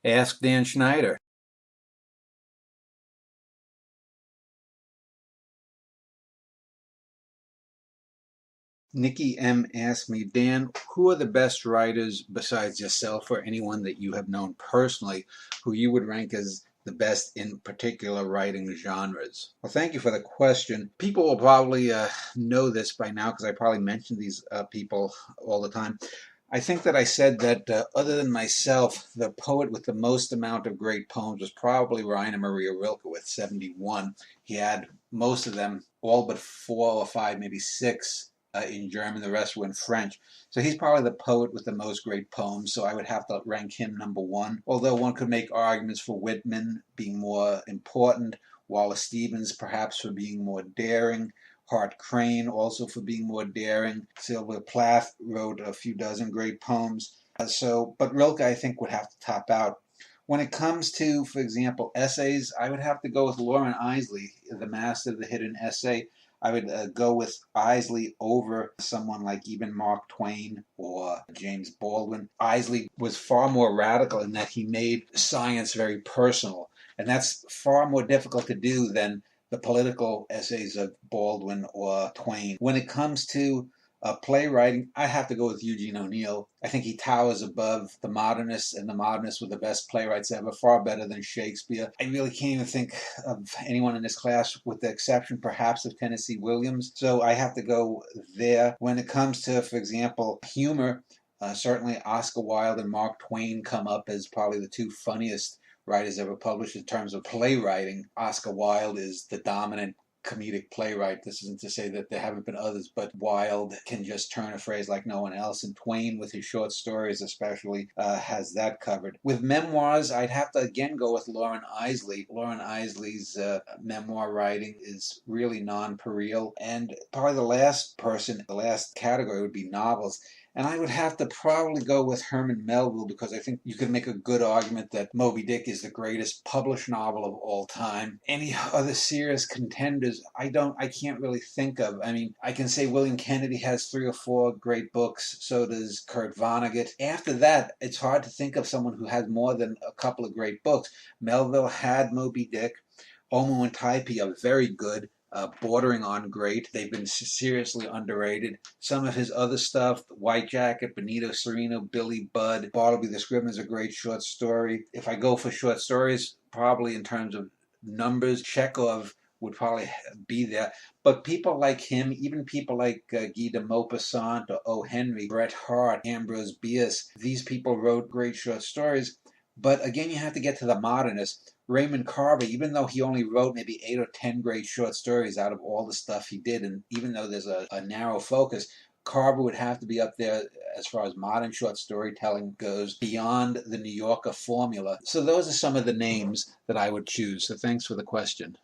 Ask Dan Schneider. Nikki M. asked me, Dan, who are the best writers besides yourself or anyone that you have known personally who you would rank as the best in particular writing genres? Well, thank you for the question. People will probably know this by now because I probably mention these people all the time. I think that I said that other than myself, the poet with the most amount of great poems was probably Rainer Maria Rilke with 71. He had most of them, all but four or five, maybe six in German. The rest were in French. So he's probably the poet with the most great poems. So I would have to rank him number one. Although one could make arguments for Whitman being more important, Wallace Stevens perhaps for being more daring, Hart Crane also for being more daring. Sylvia Plath wrote a few dozen great poems. But Rilke, I think, would have to top out. When it comes to, for example, essays, I would have to go with Lauren Isley, the master of the hidden essay. I would go with Isley over someone like even Mark Twain or James Baldwin. Isley was far more radical in that he made science very personal, and that's far more difficult to do than the political essays of Baldwin or Twain. When it comes to playwriting, I have to go with Eugene O'Neill. I think he towers above the modernists, and the modernists were the best playwrights ever, far better than Shakespeare. I really can't even think of anyone in this class, with the exception perhaps of Tennessee Williams. So I have to go there. When it comes to, for example, humor, certainly Oscar Wilde and Mark Twain come up as probably the two funniest writers ever published in terms of playwriting. Oscar Wilde is the dominant comedic playwright. This isn't to say that there haven't been others, but Wilde can just turn a phrase like no one else, and Twain, with his short stories especially, has that covered. With memoirs, I'd have to again go with Lauren Isley. Lauren Isley's memoir writing is really non-pareil, and probably the last category would be novels. And I would have to probably go with Herman Melville because I think you could make a good argument that Moby Dick is the greatest published novel of all time. Any other serious contenders, I can't really think of. I mean, I can say William Kennedy has three or four great books, so does Kurt Vonnegut. After that, it's hard to think of someone who has more than a couple of great books. Melville had Moby Dick. Omo and Taipi are very good, bordering on great. They've been seriously underrated. Some of his other stuff, White Jacket, Benito Cereno, Billy Budd, Bartleby the Scrivener is a great short story. If I go for short stories, probably in terms of numbers, Chekhov would probably be there. But people like him, even people like Guy de Maupassant or O. Henry, Bret Harte, Ambrose Bierce, these people wrote great short stories. But again, you have to get to the modernists. Raymond Carver, even though he only wrote maybe 8 or 10 great short stories out of all the stuff he did, and even though there's a narrow focus, Carver would have to be up there as far as modern short storytelling goes, beyond the New Yorker formula. So those are some of the names that I would choose. So thanks for the question.